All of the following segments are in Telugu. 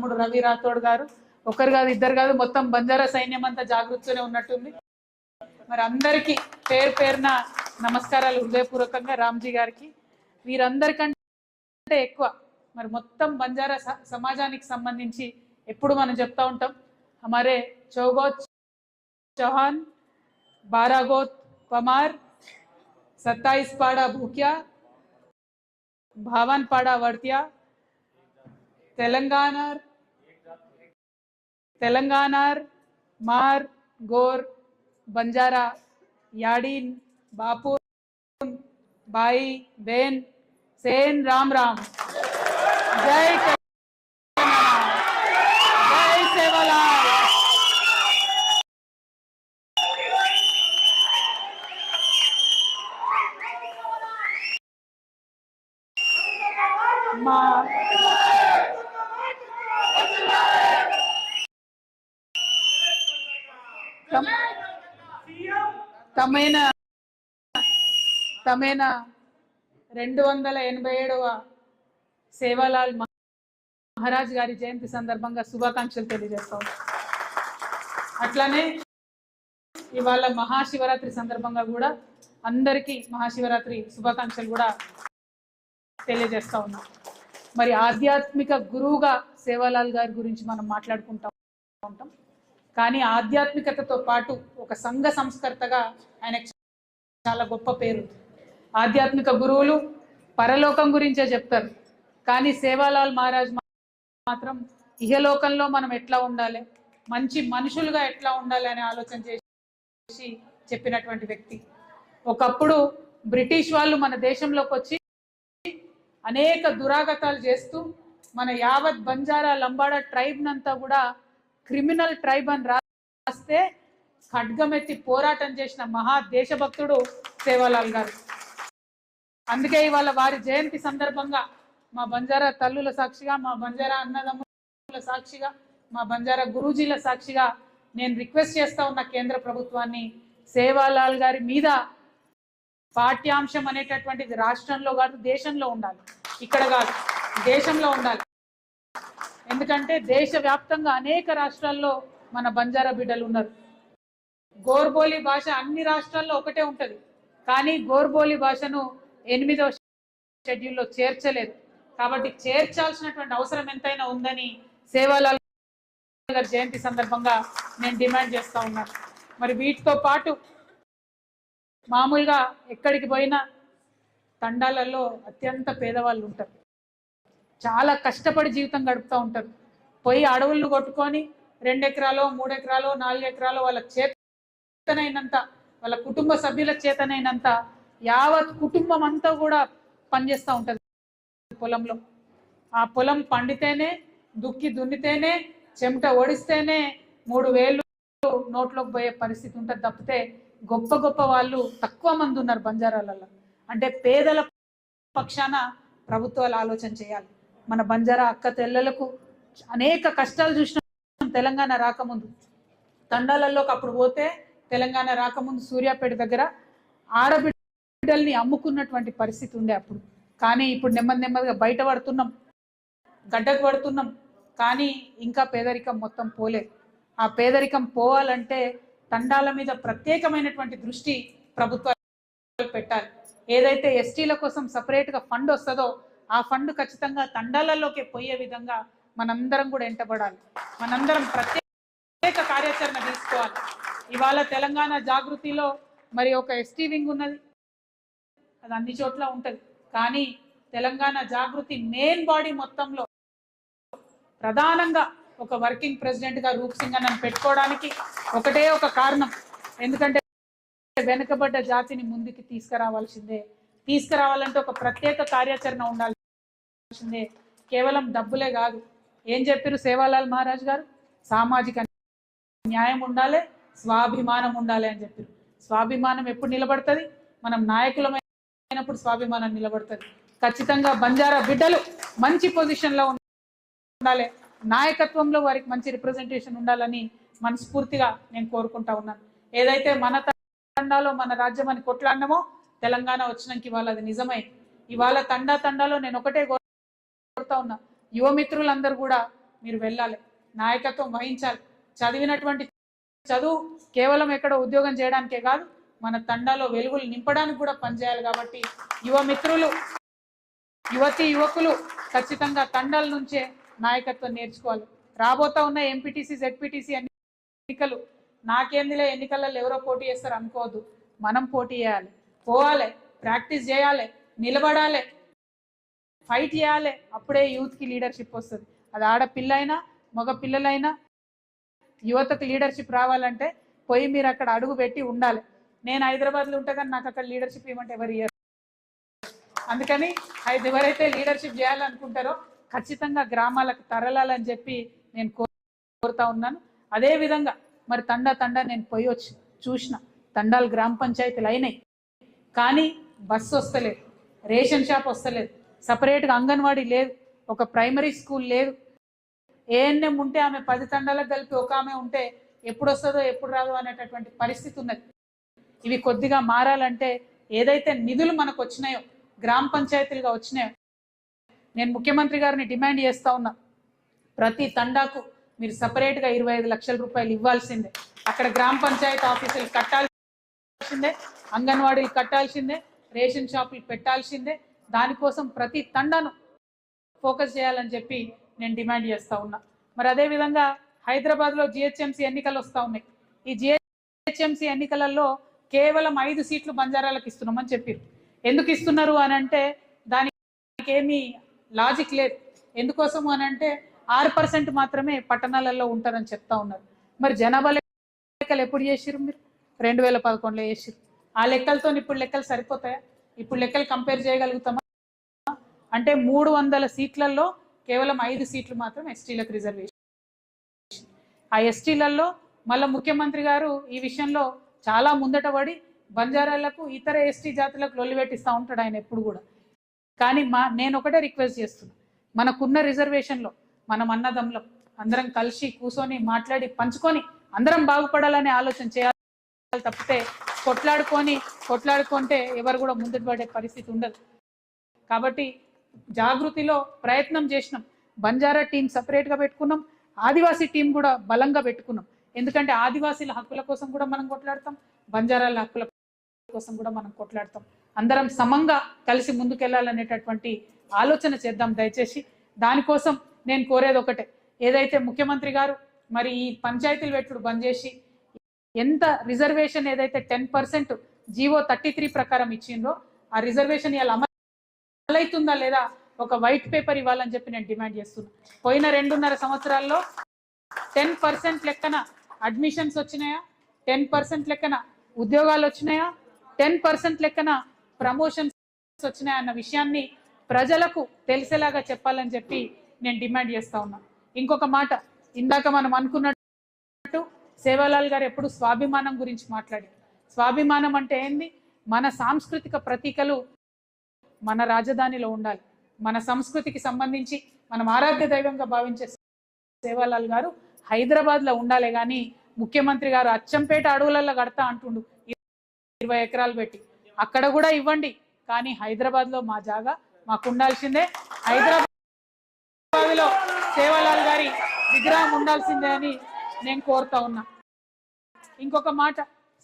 తమ్ముడు రవి రాథోడ్ గారు, ఒకరు కాదు ఇద్దరు కాదు మొత్తం బంజారా సైన్యం అంతా జాగృతితోనే ఉన్నట్టుంది. మరి అందరికీ పేరు పేరున నమస్కారాలు హృదయపూర్వకంగా. రామ్జీ గారికి వీరందరికంటే ఎక్కువ మరి మొత్తం బంజారా సమాజానికి సంబంధించి ఎప్పుడు మనం చెప్తా ఉంటాం, हमारे चौगोत चौहान, 12 गोत पमार, 27 पाड़ा भूकिया, 52 पाड़ा वर्तिया, तेलंगानार मार गोर बंजारा याडीन बापून भाई बहन सेन राम राम जय जय सेवालाल। తమేనా 287వ సేవాలాల్ మహారాజ్ గారి జయంతి సందర్భంగా శుభాకాంక్షలు తెలియజేస్తాం. అట్లానే ఇవాళ మహాశివరాత్రి సందర్భంగా కూడా అందరికీ మహాశివరాత్రి శుభాకాంక్షలు కూడా తెలియజేస్తా ఉన్నాం. మరి ఆధ్యాత్మిక గురువుగా సేవాలాల్ గారి గురించి మనం మాట్లాడుకుంటా ఉంటాం. కానీ ఆధ్యాత్మికతతో పాటు ఒక సంఘ సంస్కర్తగా ఆయనకు చాలా గొప్ప పేరు. ఆధ్యాత్మిక గురువులు పరలోకం గురించే చెప్తారు, కానీ సేవాలాల్ మహారాజ్ మాత్రం ఇహలోకంలో మనం ఎట్లా ఉండాలి, మంచి మనుషులుగా ఎట్లా ఉండాలి అనే ఆలోచన చేసి చెప్పినటువంటి వ్యక్తి. ఒకప్పుడు బ్రిటిష్ వాళ్ళు మన దేశంలోకి వచ్చి అనేక దురాగతాలు చేస్తూ మన యావత్ బంజారా లంబాడా ట్రైబ్ నంతా కూడా క్రిమినల్ ట్రైబ్ అని రాస్తే ఖడ్గమెత్తి పోరాటం చేసిన మహా దేశభక్తుడు సేవాలాల్ గారు. అందుకే ఇవాళ వారి జయంతి సందర్భంగా మా బంజారా తల్లుల సాక్షిగా, మా బంజారా అన్నదమ్ముల సాక్షిగా, మా బంజారా గురూజీల సాక్షిగా నేను రిక్వెస్ట్ చేస్తా ఉన్న కేంద్ర ప్రభుత్వాన్ని, సేవాలాల్ గారి మీద పాఠ్యాంశం అనేటటువంటిది రాష్ట్రంలో కాదు దేశంలో ఉండాలి, ఇక్కడ కాదు దేశంలో ఉండాలి. ఎందుకంటే దేశవ్యాప్తంగా అనేక రాష్ట్రాల్లో మన బంజారా బిడ్డలు ఉన్నారు. గోర్బోలి భాష అన్ని రాష్ట్రాల్లో ఒకటే ఉంటుంది, కానీ గోర్బోలి భాషను 8వ షెడ్యూల్లో చేర్చలేదు. కాబట్టి చేర్చాల్సినటువంటి అవసరం ఎంతైనా ఉందని సేవాలాల్ గారి జయంతి సందర్భంగా నేను డిమాండ్ చేస్తూ ఉన్నాను. మరి వీటితో పాటు మామూలుగా ఎక్కడికి పోయినా తండాలలో అత్యంత పేదవాళ్ళు ఉంటారు, చాలా కష్టపడి జీవితం గడుపుతూ ఉంటారు. పోయి అడవులను కొట్టుకొని 2 ఎకరాలో 3 ఎకరాలో 4 ఎకరాలో వాళ్ళ చేతనైనంత, వాళ్ళ కుటుంబ సభ్యుల చేతనైనంత యావత్ కుటుంబం అంతా కూడా పనిచేస్తూ ఉంటుంది పొలంలో. ఆ పొలం పండితేనే, దుక్కి దున్నితేనే, చెమట ఓడిస్తేనే 3000 నోట్లోకి పోయే పరిస్థితి ఉంటుంది తప్పితే గొప్ప గొప్ప వాళ్ళు తక్కువ మంది ఉన్నారు బంజారాలలో. అంటే పేదల పక్షాన ప్రభుత్వాలు ఆలోచన చేయాలి. మన బంజారా అక్క తెల్లలకు అనేక కష్టాలు చూసిన తెలంగాణ రాకముందు. తండాలలోకి అప్పుడు పోతే తెలంగాణ రాకముందు సూర్యాపేట దగ్గర ఆడబిడ్డల్ని అమ్ముకున్నటువంటి పరిస్థితి ఉండే అప్పుడు. కానీ ఇప్పుడు నెమ్మదిగా బయట పడుతున్నాం, గడ్డకు పడుతున్నాం, కానీ ఇంకా పేదరికం మొత్తం పోలేదు. ఆ పేదరికం పోవాలంటే తండాల మీద ప్రత్యేకమైనటువంటి దృష్టి ప్రభుత్వాలు పెట్టాలి. ఏదైతే ఎస్టీల కోసం సపరేట్గా ఫండ్ వస్తుందో ఆ ఫండ్ ఖచ్చితంగా తండాలలోకి పోయే విధంగా మనందరం కూడా ఎంటబడాలి. మనందరం ప్రత్యేక కార్యాచరణ తీసుకోవాలి. ఇవాళ తెలంగాణ జాగృతిలో మరి ఒక ఎస్టీ వింగ్ ఉన్నది, అది అన్ని చోట్ల ఉంటుంది. కానీ తెలంగాణ జాగృతి మెయిన్ బాడీ మొత్తంలో ప్రధానంగా ఒక వర్కింగ్ ప్రెసిడెంట్గా రూప్ సింగ్ అన్నను పెట్టుకోవడానికి ఒకటే ఒక కారణం, ఎందుకంటే వెనుకబడ్డ జాతిని ముందుకు తీసుకురావాలంటే ఒక ప్రత్యేక కార్యాచరణ ఉండాల్సిందే. కేవలం డబ్బులే కాదు. ఏం చెప్పారు సేవాలాల్ మహారాజ్ గారు? సామాజిక న్యాయం ఉండాలి, స్వాభిమానం ఉండాలి అని చెప్పారు. స్వాభిమానం ఎప్పుడు నిలబడుతుంది? మనం నాయకులమైనప్పుడు స్వాభిమానం నిలబడుతుంది. ఖచ్చితంగా బంజారా బిడ్డలు మంచి పొజిషన్లో ఉండాలి, నాయకత్వంలో వారికి మంచి రిప్రజెంటేషన్ ఉండాలని మనస్ఫూర్తిగా నేను కోరుకుంటా ఉన్నాను. ఏదైతే మన తండాలో మన రాజ్యం అని కొట్లాడినామో తెలంగాణ వచ్చినాక ఇవాళ అది నిజమై ఇవాళ తండాలో నేను ఒకటే కోరుతా ఉన్నా, యువమిత్రులందరూ కూడా మీరు వెళ్ళాలి, నాయకత్వం వహించాలి. చదివినటువంటి చదువు కేవలం ఎక్కడ ఉద్యోగం చేయడానికే కాదు, మన తండాలో వెలుగులు నింపడానికి కూడా పనిచేయాలి. కాబట్టి యువ మిత్రులు, యువతి యువకులు ఖచ్చితంగా తండాల నుంచే నాయకత్వం నేర్చుకోవాలి. రాబోతా ఉన్న ఎంపీటీసీ జెడ్పీటీసీ ఎన్నికలు నాకేందిలే, ఎన్నికలలో ఎవరో పోటీ చేస్తారు అనుకోవద్దు. మనం పోటీ చేయాలి, పోవాలి, ప్రాక్టీస్ చేయాలి, నిలబడాలి, ఫైట్ చేయాలి. అప్పుడే యూత్కి లీడర్షిప్ వస్తుంది. అది ఆడపిల్ల అయినా మగ పిల్లలైనా యువతకు లీడర్షిప్ రావాలంటే పోయి మీరు అక్కడ అడుగు పెట్టి ఉండాలి. నేను హైదరాబాద్లో ఉంటే కానీ నాకు అక్కడ లీడర్షిప్ ఇవ్వమంటే ఎవరు ఇయ్యరు. అందుకని ఎవరైతే లీడర్షిప్ చేయాలనుకుంటారో ఖచ్చితంగా గ్రామాలకు తరలాలని చెప్పి నేను కోరుతా ఉన్నాను. అదేవిధంగా మరి తండా నేను పోయి వచ్చి చూసిన తండాలు గ్రామ పంచాయతీలు అయినాయి, కానీ బస్సు వస్తలేదు, రేషన్ షాప్ వస్తలేదు, సపరేట్గా అంగన్వాడీ లేదు, ఒక ప్రైమరీ స్కూల్ లేదు. ఏఎన్ఎం ఉంటే ఆమె 10 తండాలకు కలిపి ఒక ఆమె ఉంటే ఎప్పుడు వస్తుందో ఎప్పుడు రాదో అనేటటువంటి పరిస్థితి ఉన్నది. ఇవి కొద్దిగా మారాలంటే ఏదైతే నిధులు మనకు వచ్చినాయో, గ్రామ పంచాయతీలుగా వచ్చినాయో, నేను ముఖ్యమంత్రి గారిని డిమాండ్ చేస్తూ ఉన్నా, ప్రతి తండాకు మీరు సపరేట్గా 25 లక్షల రూపాయలు ఇవ్వాల్సిందే. అక్కడ గ్రామ పంచాయతీ ఆఫీసులు కట్టాల్సిందే, అంగన్వాడీలు కట్టాల్సిందే, రేషన్ షాపులు పెట్టాల్సిందే. దానికోసం ప్రతి తండాను ఫోకస్ చేయాలని చెప్పి నేను డిమాండ్ చేస్తూ ఉన్నా. మరి అదేవిధంగా హైదరాబాద్లో జిహెచ్ఎంసీ ఎన్నికలు వస్తూ ఉన్నాయి. ఈ జిహెచ్ఎంసీ ఎన్నికలలో కేవలం 5 సీట్లు బంజారాలకు ఇస్తున్నామని చెప్పారు. ఎందుకు ఇస్తున్నారు అని అంటే దానికి ఏమీ లాజిక్ లేదు. ఎందుకోసము అని అంటే 6% మాత్రమే పట్టణాలలో ఉంటారని చెప్తా ఉన్నారు. మరి జనాభా లెక్కలు ఎప్పుడు చేసిరు? మీరు 2011లో చేసిరు. ఆ లెక్కలతో ఇప్పుడు లెక్కలు సరిపోతాయా? ఇప్పుడు లెక్కలు కంపేర్ చేయగలుగుతామా? అంటే 300 సీట్లలో కేవలం 5 సీట్లు మాత్రం ఎస్టీలకు రిజర్వేషన్. ఆ ఎస్టీలలో మళ్ళీ ముఖ్యమంత్రి గారు ఈ విషయంలో చాలా ముందట పడి బంజారాలకు ఇతర ఎస్టీ జాతులకు లొల్లి పెట్టిస్తూ ఉంటాడు ఆయన ఎప్పుడు కూడా. కానీ నేను ఒకటే రిక్వెస్ట్ చేస్తున్నా, మనకున్న రిజర్వేషన్లో మనం అన్నదమ్ములం అందరం కలిసి కూర్చొని మాట్లాడి పంచుకొని అందరం బాగుపడాలనే ఆలోచన చేయాలి తప్పితే కొట్లాడుకుంటే ఎవరు కూడా ముందుకు పడే పరిస్థితి ఉండదు. కాబట్టి జాగృతిలో ప్రయత్నం చేసినాం, బంజారా టీం సపరేట్గా పెట్టుకున్నాం, ఆదివాసీ టీం కూడా బలంగా పెట్టుకున్నాం. ఎందుకంటే ఆదివాసీల హక్కుల కోసం కూడా మనం కొట్లాడతాం, బంజారాల హక్కుల కోసం కూడా మనం కొట్లాడతాం. అందరం సమంగా కలిసి ముందుకెళ్లాలనేటటువంటి ఆలోచన చేద్దాం దయచేసి. దానికోసం నేను కోరేది ఒకటే, ఏదైతే ముఖ్యమంత్రి గారు మరి ఈ పంచాయతీలు పెట్టుడు బంద్ చేసి ఎంత రిజర్వేషన్ ఏదైతే 10% జీవో 33 ప్రకారం ఇచ్చిందో ఆ రిజర్వేషన్ ఇలా అమలవుతుందా లేదా ఒక వైట్ పేపర్ ఇవ్వాలని చెప్పి నేను డిమాండ్ చేస్తున్నా. పోయిన 2.5 సంవత్సరాల్లో 10% లెక్కన అడ్మిషన్స్ వచ్చినాయా, 10% లెక్కన ఉద్యోగాలు వచ్చినాయా, 10% లెక్కన ప్రమోషన్స్ వచ్చినాయా అన్న విషయాన్ని ప్రజలకు తెలిసేలాగా చెప్పాలని చెప్పి నేను డిమాండ్ చేస్తా ఉన్నా. ఇంకొక మాట, ఇందాక మనం అనుకున్నట్టు సేవాలాల్ గారు ఎప్పుడు స్వాభిమానం గురించి మాట్లాడి, స్వాభిమానం అంటే ఏంది? మన సాంస్కృతిక ప్రతీకలు మన రాజధానిలో ఉండాలి. మన సంస్కృతికి సంబంధించి మనం ఆరాధ్య దైవంగా భావించే సేవాలాల్ గారు హైదరాబాద్లో ఉండాలి. కానీ ముఖ్యమంత్రి గారు అచ్చంపేట అడవులలో కడతా అంటుండు 20 ఎకరాలు పెట్టి, అక్కడ కూడా ఇవ్వండి, కానీ హైదరాబాద్లో మా జాగా మాకు ఉండాల్సిందే, హైదరాబాద్లో సేవాలాల్ గారి విగ్రహం ఉండాల్సిందే అని నేను కోరుతా ఉన్నా. ఇంకొక మాట,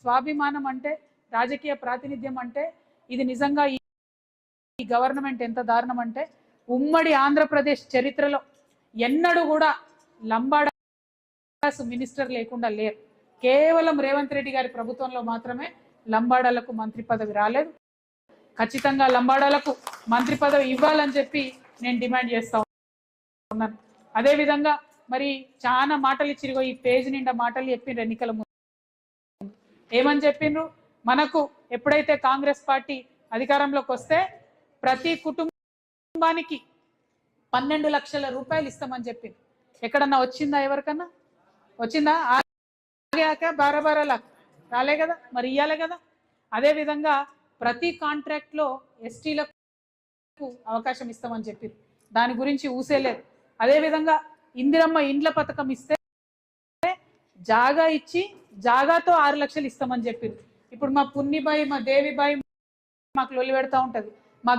స్వాభిమానం అంటే, రాజకీయ ప్రాతినిధ్యం అంటే ఇది నిజంగా ఈ గవర్నమెంట్ ఎంత దారుణం అంటే, ఉమ్మడి ఆంధ్రప్రదేశ్ చరిత్రలో ఎన్నడూ కూడా లంబాడాస్ మినిస్టర్ లేకుండా లేరు. కేవలం రేవంత్ రెడ్డి గారి ప్రభుత్వంలో మాత్రమే లంబాడాలకు మంత్రి పదవి రాలేదు. ఖచ్చితంగా లంబాడాలకు మంత్రి పదవి ఇవ్వాలని చెప్పి నేను డిమాండ్ చేస్తా ఉన్నాను. అదేవిధంగా మరి చాలా మాటలు ఇచ్చిరుగో, ఈ పేజ్ నిండా మాటలు చెప్పిండ్రు ఎన్నికల ముందు. ఏమని చెప్పిండ్రు? మనకు ఎప్పుడైతే కాంగ్రెస్ పార్టీ అధికారంలోకి వస్తే ప్రతి కుటుంబానికి 12 లక్షల రూపాయలు ఇస్తామని చెప్పింది. ఎక్కడన్నా వచ్చిందా? ఎవరికన్నా వచ్చిందా? ఆగాక 12 లాక్ రాలే కదా, మరి ఇయ్యాలే కదా. అదేవిధంగా ప్రతి కాంట్రాక్ట్లో ఎస్టీలకు అవకాశం ఇస్తామని చెప్పింది, దాని గురించి ఊసేలేదు. అదేవిధంగా ఇందిరమ్మ ఇండ్ల పథకం ఇస్తే జాగా ఇచ్చి జాగాతో 6 లక్షలు ఇస్తామని చెప్పింది. ఇప్పుడు మా పున్నిబాయి, మా దేవిబాయి మాకు లొల్లి పెడతా ఉంటుంది, మా